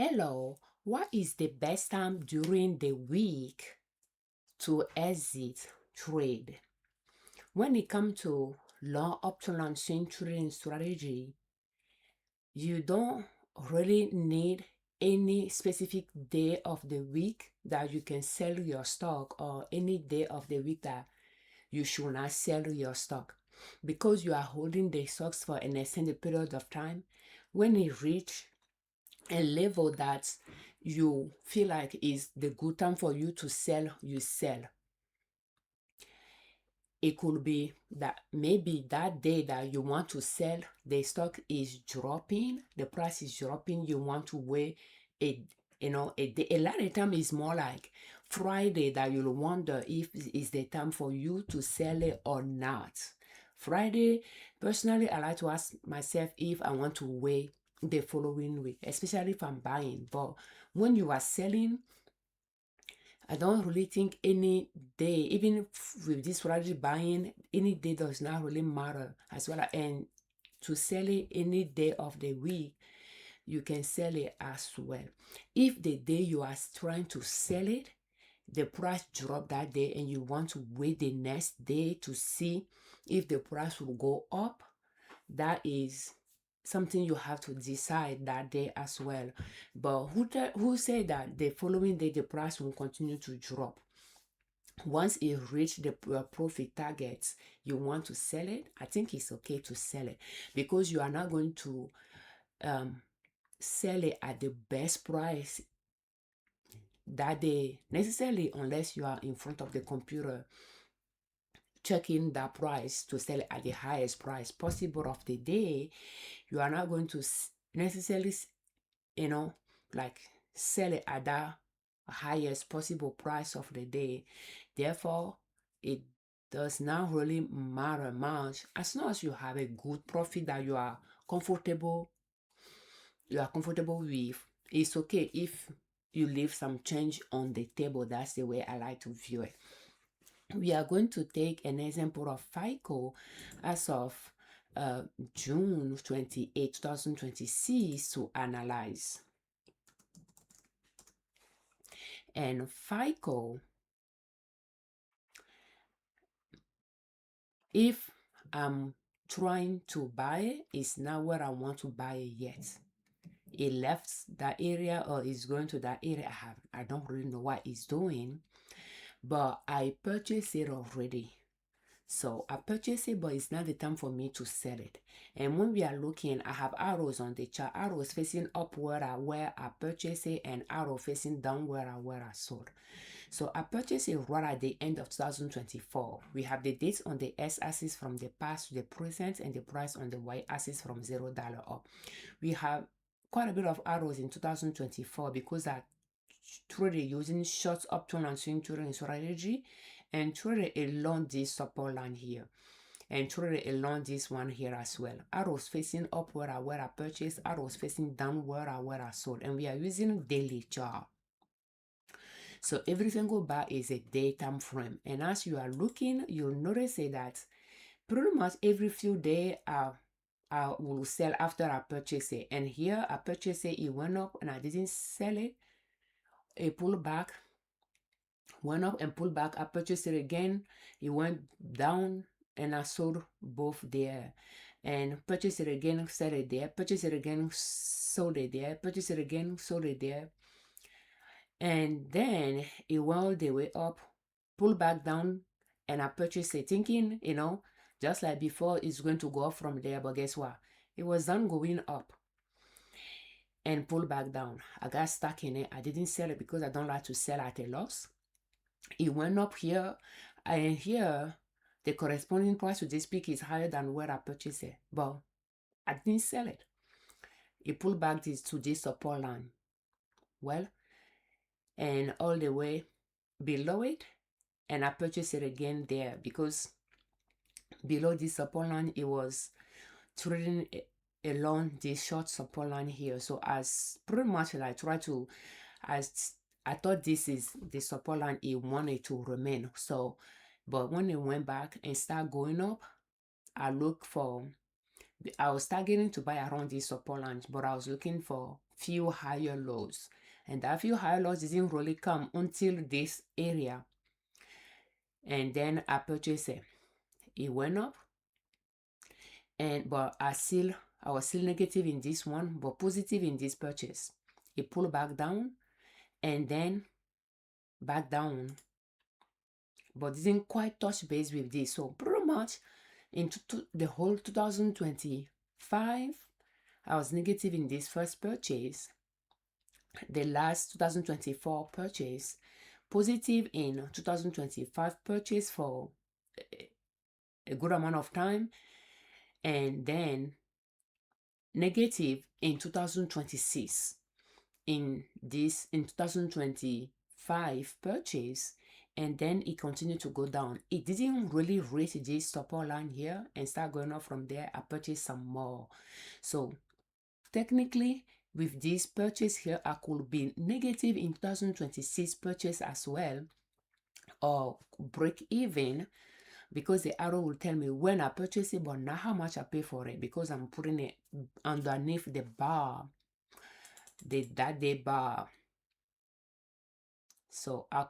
Hello, what is the best time during the week to exit trade? When it comes to long option and swing trading strategy, you don't really need any specific day of the week that you can sell your stock, or any day of the week that you should not sell your stock, because you are holding the stocks for an extended period of time. When it reach a level that you feel like is the good time for you to sell, you sell. It could be that maybe that day that you want to sell, the stock is dropping, the price is dropping, you want to wait a day. A lot of time is more like Friday that you'll wonder if it's the time for you to sell it or not. Friday, personally, I like to ask myself if I want to wait the following week, especially if I'm buying. But when you are selling, I don't really think any day, even with this strategy buying, any day does not really matter as well. And to sell it any day of the week, you can sell it as well. If the day you are trying to sell it, the price drop that day and you want to wait the next day to see if the price will go up, that is something you have to decide that day as well. But who said that the following day the price will continue to drop? Once it reach the profit targets you want to sell it, I think it's okay to sell it, because you are not going to sell it at the best price that day necessarily, unless you are in front of the computer checking that price to sell it at the highest price possible of the day. You are not going to necessarily, like sell it at the highest possible price of the day. Therefore, it does not really matter much as long as you have a good profit that you are comfortable with. It's okay if you leave some change on the table. That's the way I like to view it. We are going to take an example of FICO as of June 28, 2026 to analyze. And FICO, if I'm trying to buy it, it's not where I want to buy it yet. It left that area or is going to that area. I don't really know what it's doing, but I purchased it already. So I purchased it, but it's not the time for me to sell it. And when we are looking, I have arrows on the chart, arrows facing upward are where I purchased it, and arrow facing downward are where I sold. So I purchased it right at the end of 2024. We have the dates on the x-axis from the past to the present, and the price on the y-axis from $0 up. We have quite a bit of arrows in 2024 because I traded using short upturn and swing trading strategy, and traded along this support line here, and traded along this one here as well. Arrows facing upward are where I purchased, arrows facing downward are where I sold, and we are using daily chart. So every single bar is a day time frame, and as you are looking, you'll notice that pretty much every few days I will sell after I purchase it. And here I purchased it, it went up and I didn't sell it. It pulled back, went up and pulled back. I purchased it again, it went down and I sold both there. And purchased it again, sell it there, purchased it again, sold it there, purchased it again, sold it there. And then it went all the way up, pulled back down, and I purchased it thinking, just like before, it's going to go up from there. But guess what? It was done going up and pull back down. I got stuck in it. I didn't sell it because I don't like to sell at a loss. It went up here, and here the corresponding price to this peak is higher than where I purchased it, but I didn't sell it. It pulled back to this support line, well, and all the way below it, and I purchased it again there because below this support line it was trading along this short support line here. So as pretty much like I thought this is the support line it wanted to remain. So but when it went back and started going up, I look for I was targeting to buy around this support line, but I was looking for few higher lows, and that few higher lows didn't really come until this area, and then I purchased it. It went up, but I was still negative in this one, but positive in this purchase. It pulled back down and then back down, but didn't quite touch base with this. So pretty much into the whole 2025, I was negative in this first purchase. The last 2024 purchase, positive in 2025 purchase for a good amount of time, and then negative in 2026 in 2025 purchase, and then it continued to go down. It didn't really reach this support line here and start going up from there. I purchased some more. So technically with this purchase here, I could be negative in 2026 purchase as well, or break even, because the arrow will tell me when I purchase it, but not how much I pay for it, because I'm putting it underneath the bar, that day bar. So I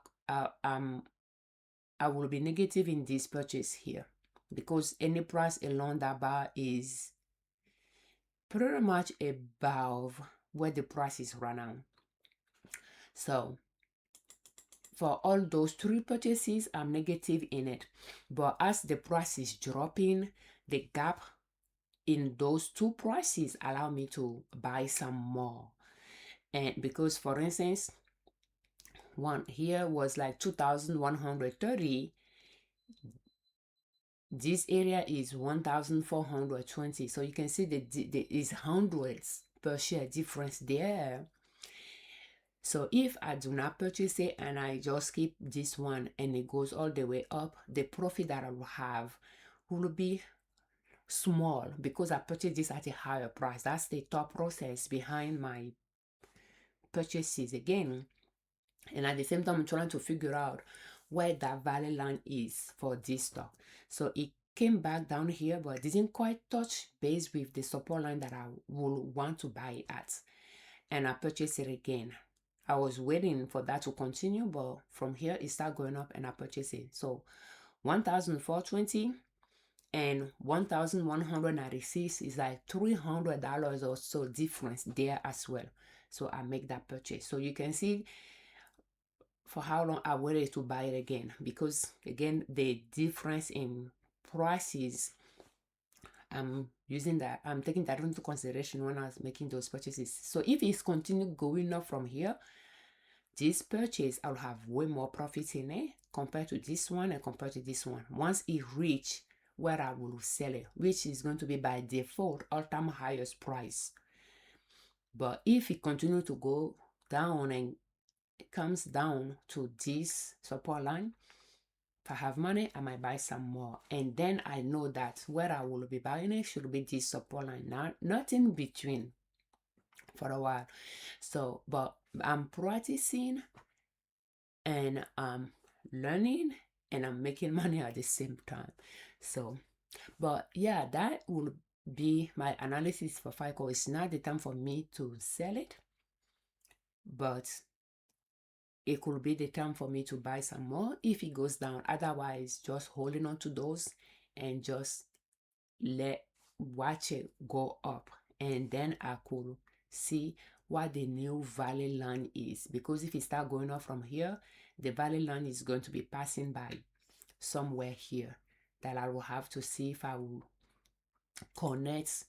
will be negative in this purchase here, because any price along that bar is pretty much above where the price is right now. So for all those three purchases, I'm negative in it. But as the price is dropping, the gap in those two prices allow me to buy some more. And because, for instance, one here was like 2,130. This area is 1,420. So you can see that there is hundreds per share difference there. So if I do not purchase it and I just keep this one and it goes all the way up, the profit that I will have will be small, because I purchased this at a higher price. That's the thought process behind my purchases again. And at the same time, I'm trying to figure out where that value line is for this stock. So it came back down here, but didn't quite touch base with the support line that I will want to buy it at. And I purchased it again. I was waiting for that to continue, but from here it started going up and I purchased it. So 1,420 and 1,196 is like $300 or so difference there as well. So I make that purchase. So you can see for how long I waited to buy it again, because again, the difference in prices, I'm taking that into consideration when I was making those purchases. So if it's continued going up from here, this purchase, I'll have way more profit in it compared to this one and compared to this one. Once it reach where I will sell it, which is going to be by default all-time highest price. But if it continue to go down and it comes down to this support line, if I have money, I might buy some more. And then I know that where I will be buying it should be this support line, not in between for a while. So, but I'm practicing and I'm learning and I'm making money at the same time. So, but yeah, that will be my analysis for FICO. It's not the time for me to sell it, but it could be the time for me to buy some more if it goes down. Otherwise, just holding on to those and just watch it go up, and then I could see what the new value line is, because if it start going up from here, the value line is going to be passing by somewhere here that I will have to see if I will connect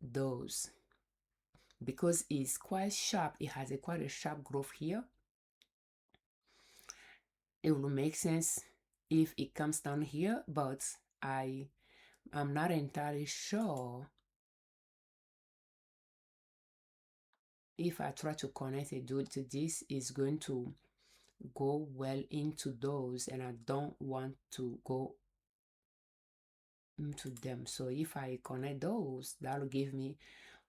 those, because it's quite sharp. It has quite a sharp growth here. It will make sense if it comes down here, but I'm not entirely sure if I try to connect it due to this is going to go well into those, and I don't want to go into them. So if I connect those, that'll give me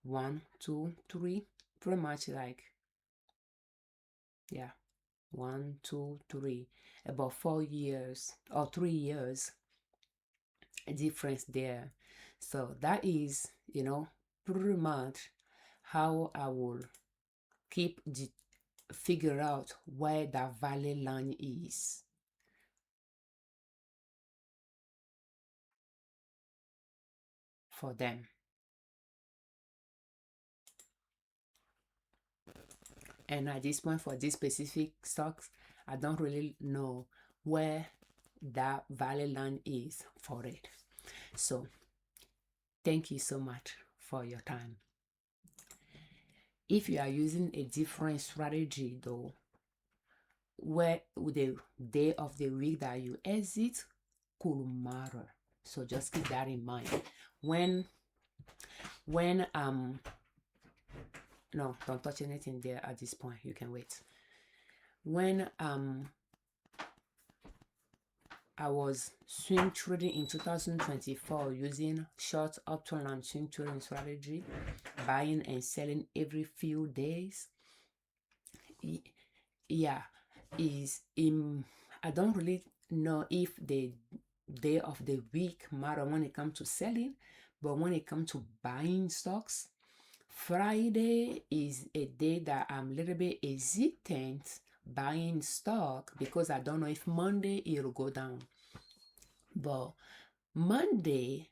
1, 2, 3, pretty much like, yeah, 1, 2, 3, about 4 years or 3 years difference there. So that is, pretty much how I will figure out where the valley line is for them. And at this point, for this specific stocks, I don't really know where that valley line is for it. So thank you so much for your time. If you are using a different strategy though, where the day of the week that you exit could matter. So just keep that in mind. When no, don't touch anything there at this point. You can wait. When I was swing trading in 2024 using short uptrend and swing trading strategy, buying and selling every few days. Yeah, I don't really know if the day of the week matter when it comes to selling, but when it comes to buying stocks, Friday is a day that I'm a little bit hesitant buying stock because I don't know if Monday it'll go down. But Monday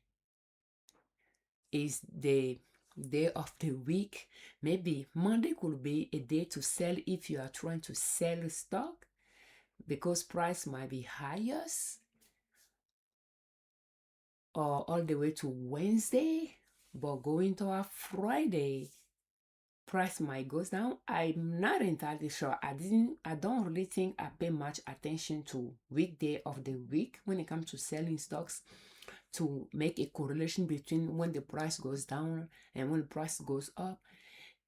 is the day of the week. Maybe Monday could be a day to sell if you are trying to sell stock because price might be highest, or all the way to Wednesday, but going to a Friday, price might go down. I'm not entirely sure. I don't really think I pay much attention to weekday of the week when it comes to selling stocks to make a correlation between when the price goes down and when the price goes up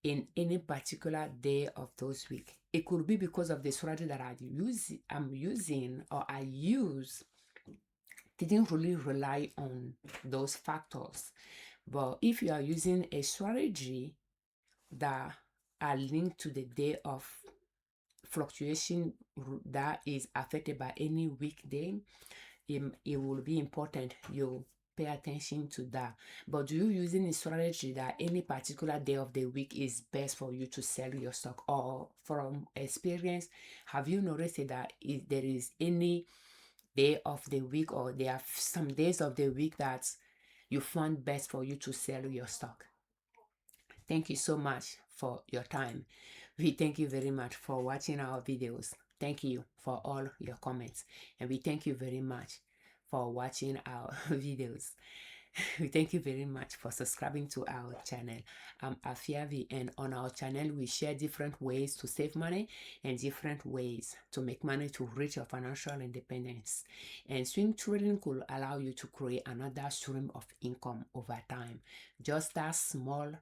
in any particular day of those weeks. It could be because of the strategy that I'm using or I use didn't really rely on those factors. But if you are using a strategy that are linked to the day of fluctuation that is affected by any weekday, it will be important you pay attention to that. But do you using a strategy that any particular day of the week is best for you to sell your stock? Or from experience, have you noticed that if there is any day of the week, or there are some days of the week that you find best for you to sell your stock? Thank you so much for your time. We thank you very much for watching our videos. Thank you for all your comments, and we thank you very much for watching our videos. We thank you very much for subscribing to our channel. I'm Afiavi, and on our channel we share different ways to save money and different ways to make money to reach your financial independence. And swing trading could allow you to create another stream of income over time. Just that small,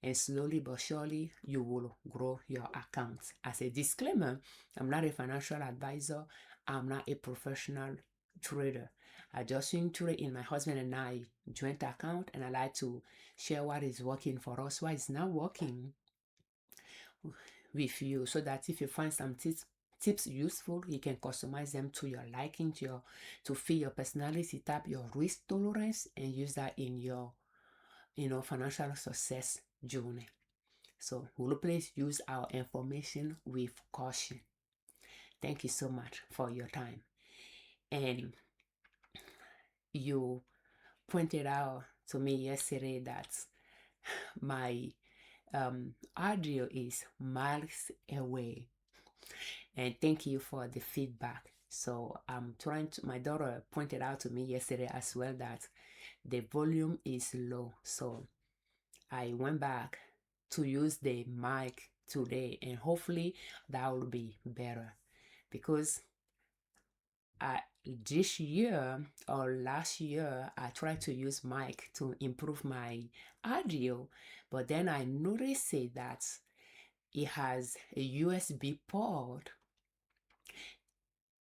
and slowly but surely you will grow your account. As a disclaimer, I'm not a financial advisor. I'm not a professional trader. I just swing trade in my husband and I joint account, and I like to share what is working for us, what is not working with you, so that if you find some tips useful, you can customize them to your liking, to fit your personality type, your risk tolerance, and use that in your financial success journey. So we'll please use our information with caution. Thank you so much for your time. And you pointed out to me yesterday that my audio is miles away, and thank you for the feedback. So I'm trying to, my daughter pointed out to me yesterday as well that the volume is low, so I went back to use the mic today, and hopefully that will be better, because this year or last year I tried to use mic to improve my audio, but then I noticed that it has a USB port,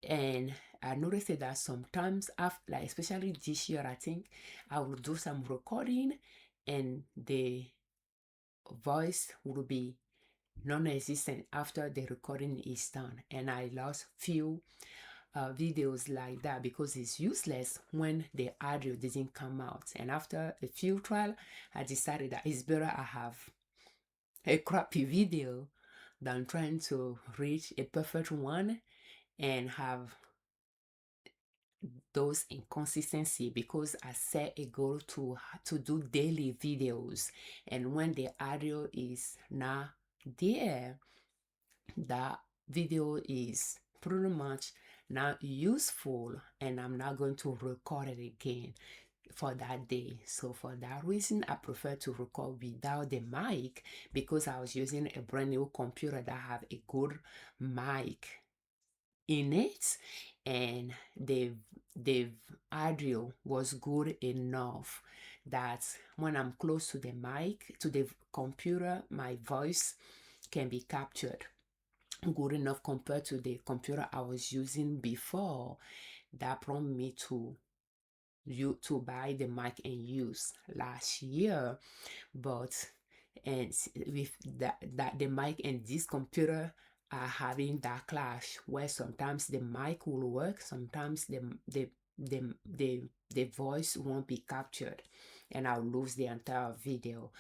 and I noticed that sometimes after, like especially this year, I think I will do some recording and the voice will be non-existent after the recording is done, and I lost few videos like that because it's useless when the audio doesn't come out. And after a few trial, I decided that it's better I have a crappy video than trying to reach a perfect one and have those inconsistency, because I set a goal to do daily videos, and when the audio is not there, that video is pretty much not useful, and I'm not going to record it again for that day. So for that reason, I prefer to record without the mic, because I was using a brand new computer that have a good mic in it, and the audio was good enough that when I'm close to the mic, to the computer, my voice can be captured good enough compared to the computer I was using before. That prompted me to buy the mic and use last year. But and with that the mic and this computer are having that clash, where sometimes the mic will work, sometimes the voice won't be captured, and I'll lose the entire video.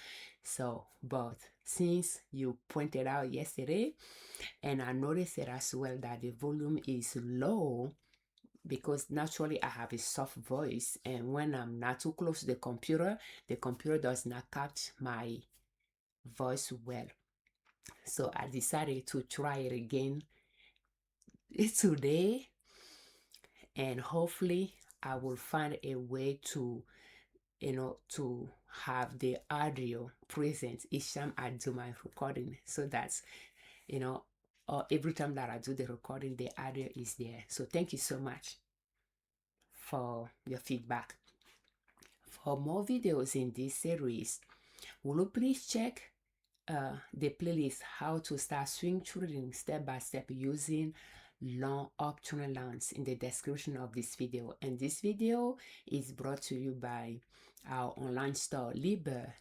So, but since you pointed out yesterday, and I noticed it as well, that the volume is low, because naturally I have a soft voice, and when I'm not too close to the computer does not catch my voice well. So I decided to try it again today, and hopefully I will find a way to to have the audio present each time I do my recording, so that's every time that I do the recording, the audio is there. So thank you so much for your feedback. For more videos in this series, will you please check the playlist How to Start Swing Trading Step by Step Using Long Uptrend Lines in the description of this video. And this is brought to you by our online store Liberman.com.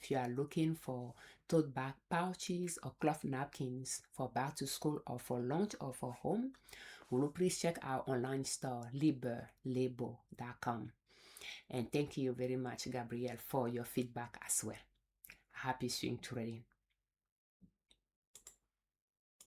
If you are looking for tote bag pouches or cloth napkins for back to school or for lunch or for home, will you please check our online store Liberman.com. And thank you very much, Gabrielle, for your feedback as well. Happy swing trading.